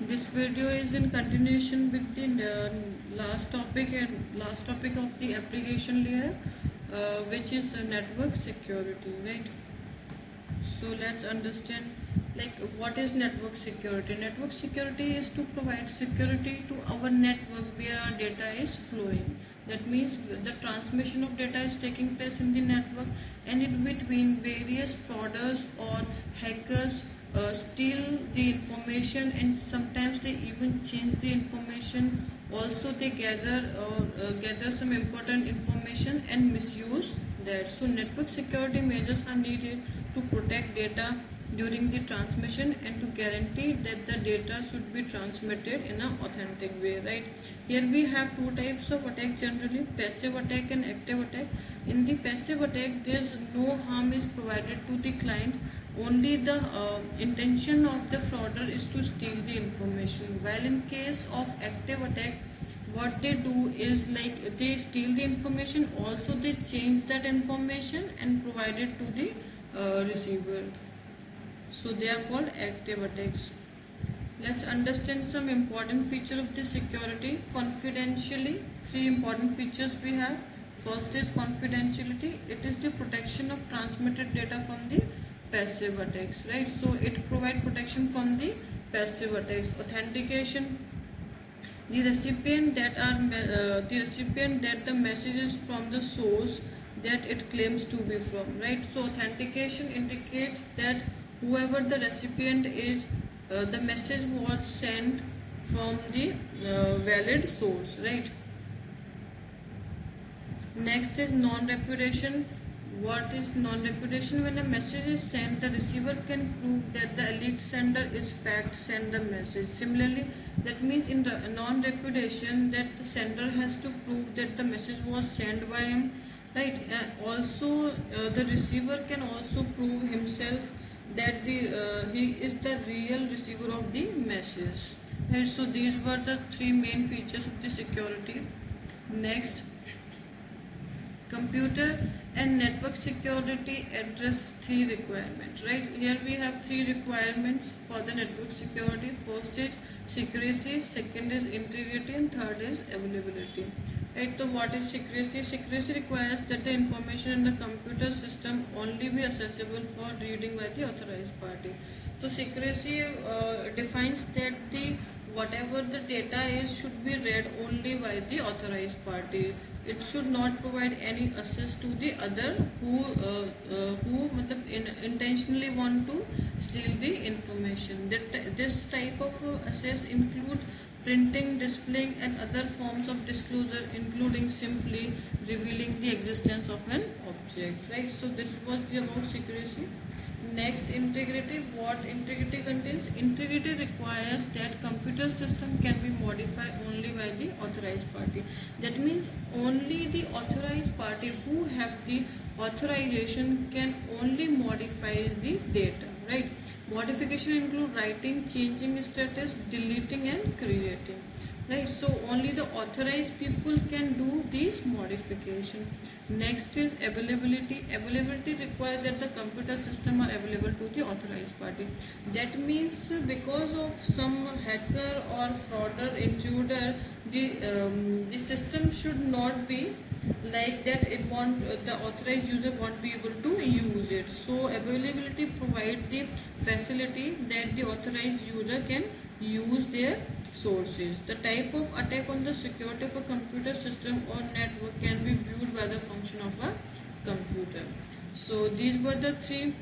This video is in continuation with the last topic of the application layer, which is network security, right? So let's understand like what is network security. Network security is to provide security to our network where our data is flowing. That means the transmission of data is taking place in the network, and in between various frauders or hackers steal the information, and sometimes they even change the information. Also they gather some important information and misuse that. So network security measures are needed to protect data during the transmission and to guarantee that the data should be transmitted in an authentic way, right? Here we have two types of attack generally: passive attack and active attack. In the passive attack, there's no harm is provided to the client, only the intention of the frauder is to steal the information. While in case of active attack, what they do is like they steal the information, also they change that information and provide it to the receiver. So they are called active attacks. Let's understand some important feature of the security. Confidentially, three important features we have. First is confidentiality. It is the protection of transmitted data from the passive attacks, right? So it provides protection from the passive attacks. Authentication. The recipient that the message is from the source that it claims to be from, right? So authentication indicates that whoever the recipient is, the message was sent from the valid source, right? Next is non-repudiation. What is non-repudiation? When a message is sent, the receiver can prove that the alleged sender is fact send the message. Similarly, that means in the non-repudiation that the sender has to prove that the message was sent by him, right? The receiver can also prove himself that he is the real receiver of the message. Right? So these were the three main features of the security. Next, computer and network security address three requirements, right? Here we have three requirements for the network security. First is secrecy, second is integrity, and third is availability, right? So what is secrecy? Secrecy requires that the information in the computer system only be accessible for reading by the authorized party. So secrecy defines that the whatever the data is should be read only by the authorized party. It should not provide any access to the other who intentionally want to steal the information. This type of access includes printing, displaying, and other forms of disclosure, including simply revealing the existence of an object, right? So this was the about secrecy. Next, integrity. What integrity contains? Integrity requires that computer system can be modified only by the authorized party. That means only the authorized party who have the authorization can only modify the data, right? Modification include writing, changing status, deleting, and creating, right? So only the authorized people can do these modification. Next is availability. Availability requires that the computer system are available to the authorized party. That means because of some hacker or frauder intruder, the system should not be like that. The authorized user won't be able to use it. So availability provide the facility that the authorized user can use their sources. The type of attack on the security of a computer system or network can be viewed by the function of a computer. So these were the three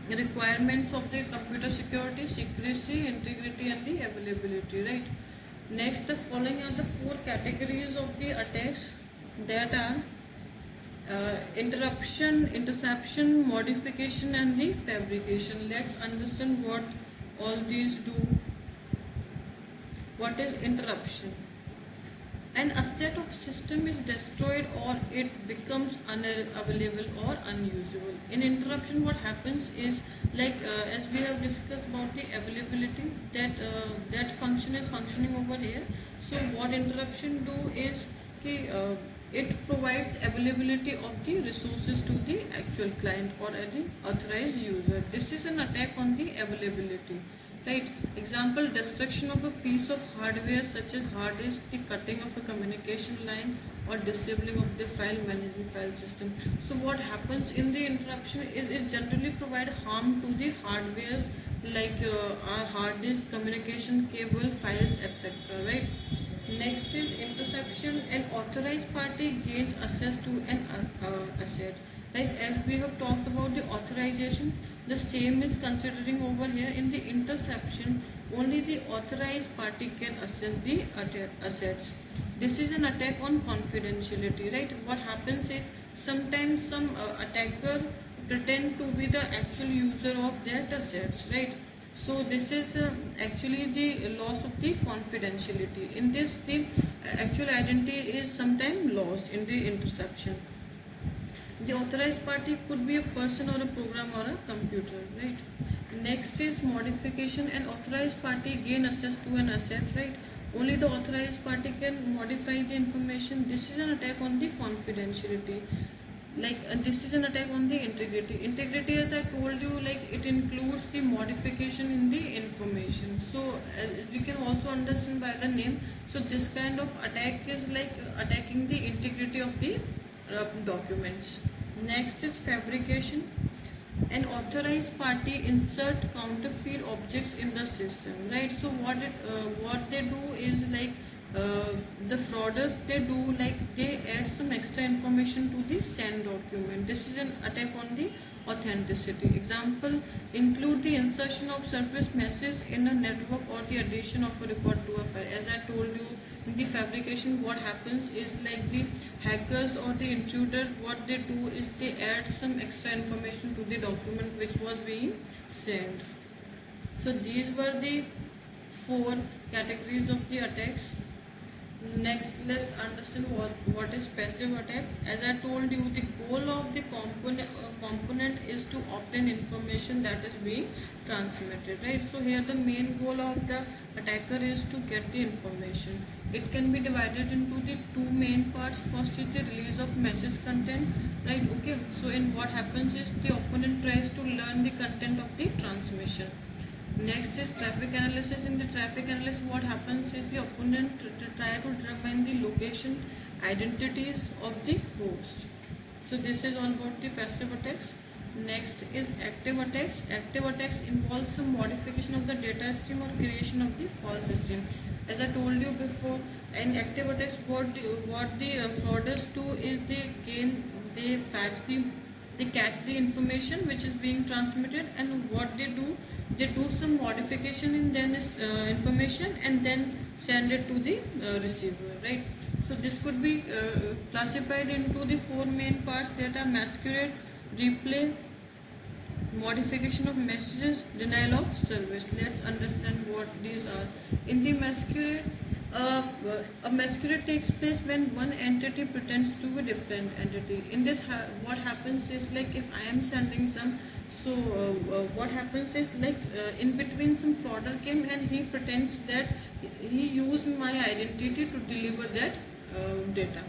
requirements of the computer security: secrecy, integrity, and the availability, right? Next, the following are the four categories of the attacks, that are interruption, interception, modification, and the fabrication. Let's understand what all these do. What is interruption? An asset of system is destroyed or it becomes unavailable or unusable. In interruption, what happens is as we have discussed about the availability, that function is functioning over here. So what interruption do is it provides availability of the resources to the actual client or the authorized user. This is an attack on the availability. right? Example, destruction of a piece of hardware such as hard disk, the cutting of a communication line, or disabling of the file management file system. So what happens in the interruption is it generally provide harm to the hardwares like our hard disk, communication cable, files, etc., right? Next is interception. An authorized party gains access to an asset. Right, as we have talked about the authorization, the same is considering over here. In the interception, only the authorized party can access the assets. This is an attack on confidentiality, right? What happens is sometimes some attacker pretend to be the actual user of that assets, right? So this is actually the loss of the confidentiality. In this, the actual identity is sometimes lost in the interception. The authorized party could be a person or a program or a computer, right? Next is modification. An authorized party gain access to an asset, right? Only the authorized party can modify the information. This is an attack on the confidentiality. Like this is an attack on the integrity, as I told you, like it includes the modification in the information. So we can also understand by the name. So this kind of attack is like attacking the integrity of the documents. Next is fabrication. An authorized party insert counterfeit objects in the system, right? So what they do is like the frauders, they do like they add some extra information to the send document. This is an attack on the authenticity. Example include the insertion of surplus message in a network or the addition of a record to a file. As I told you, in the fabrication, what happens is like the hackers or the intruder, what they do is they add some extra information to the document which was being sent. So these were the 4 categories of the attacks. Next, let's understand what is passive attack. As I told you, the goal of the component is to obtain information that is being transmitted, right? So here the main goal of the attacker is to get the information. It can be divided into the 2 main parts. First is the release of message content, right? Okay, so in what happens is the opponent tries to learn the content of the transmission. Next is traffic analysis. In the traffic analysis, what happens is the opponent try to determine the location, identities of the host. So this is all about the passive attacks. Next is active attacks. Active attacks involve some modification of the data stream or creation of the false stream. As I told you before, in active attacks, what the frauders do is they catch the information which is being transmitted, and what they do some modification in then information and then send it to the receiver, right? So this could be classified into the 4 main parts that are masquerade, replay, modification of messages, denial of service. Let's understand what these are. In the masquerade, a masquerade takes place when one entity pretends to be a different entity. In this, what happens is like if I am sending some, so what happens is like in between some frauder came and he pretends that he used my identity to deliver that data.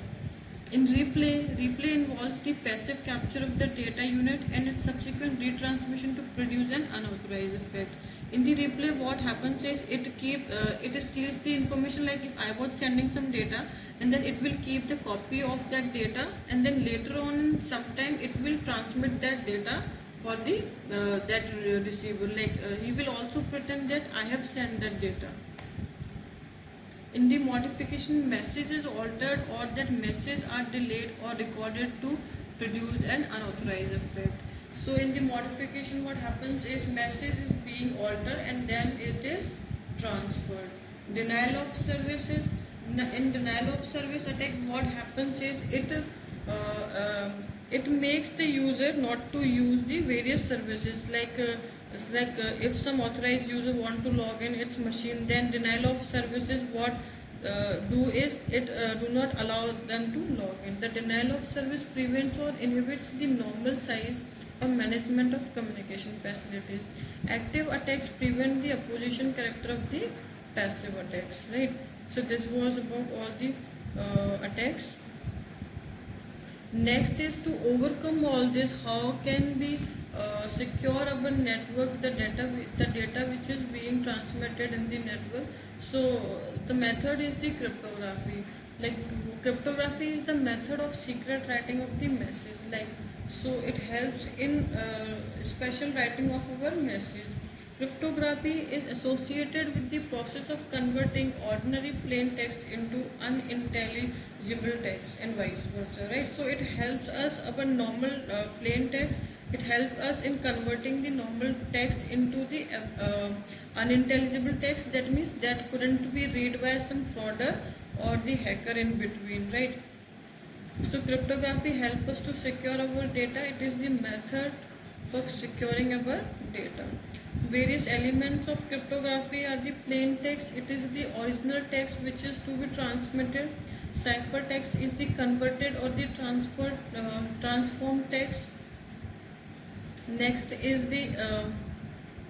In replay involves the passive capture of the data unit and its subsequent retransmission to produce an unauthorized effect. In the replay, what happens is it steals the information. Like if I was sending some data, and then it will keep the copy of that data, and then later on, sometime it will transmit that data for the that receiver. Like he will also pretend that I have sent that data. In the modification, message is altered or that message are delayed or recorded to produce an unauthorized effect. So in the modification, what happens is message is being altered and then it is transferred. Denial of services. In denial of service attack, what happens is it makes the user not to use the various services. If some authorized user want to log in its machine, then denial of services what do is it do not allow them to log in. The denial of service prevents or inhibits the normal size or management of communication facilities. Active attacks prevent the opposition character of the passive attacks, right? So this was about all the attacks. Next is to overcome all this, how can we secure our network, the data which is being transmitted in the network. So the method is the cryptography. Like cryptography is the method of secret writing of the message. Like so, it helps in special writing of our message. Cryptography is associated with the process of converting ordinary plain text into unintelligible text and vice versa, right? So it helps us our normal plain text. It helps us in converting the normal text into the unintelligible text. That means that couldn't be read by some frauder or the hacker in between, right? So cryptography helps us to secure our data. It is the method for securing our data. Various elements of cryptography are the plain text. It is the original text which is to be transmitted. Cipher text is the converted or the transformed text. Next is the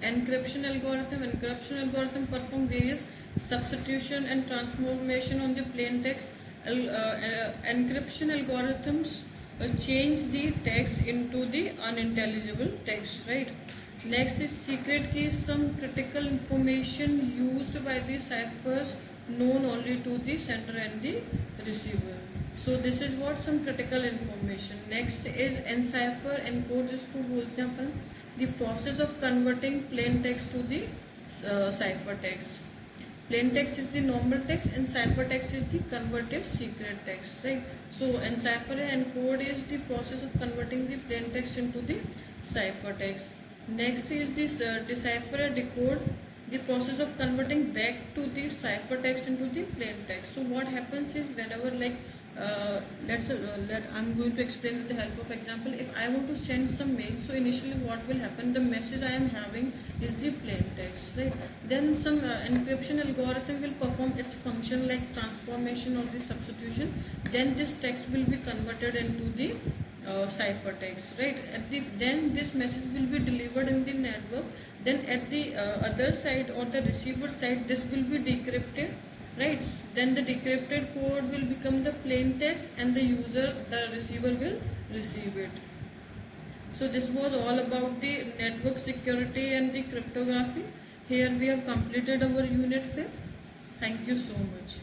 encryption algorithm. Encryption algorithm perform various substitution and transformation on the plain text. Encryption algorithms change the text into the unintelligible text, right? Next is secret key, some critical information used by the ciphers known only to the sender and the receiver. So this is what some critical information. Next is encipher, encode जिसको बोलते हैं अपन, the process of converting plain text to the cipher text. Plain text is the normal text and cipher text is the converted secret text, right? So encipher and encode is the process of converting the plain text into the cipher text. Next is this decipher and decode, the process of converting back to the cipher text into the plain text. So what happens is whenever like I'm going to explain with the help of example. If I want to send some mail, so initially what will happen, the message I am having is the plain text, right? Then some encryption algorithm will perform its function like transformation or the substitution. Then this text will be converted into the cipher text, right? Then this message will be delivered in the network. Then at the other side or the receiver side, this will be decrypted, right? Then the decrypted code will become the plain text and the receiver will receive it. So this was all about the network security and the cryptography. Here we have completed our unit 5th. Thank you so much.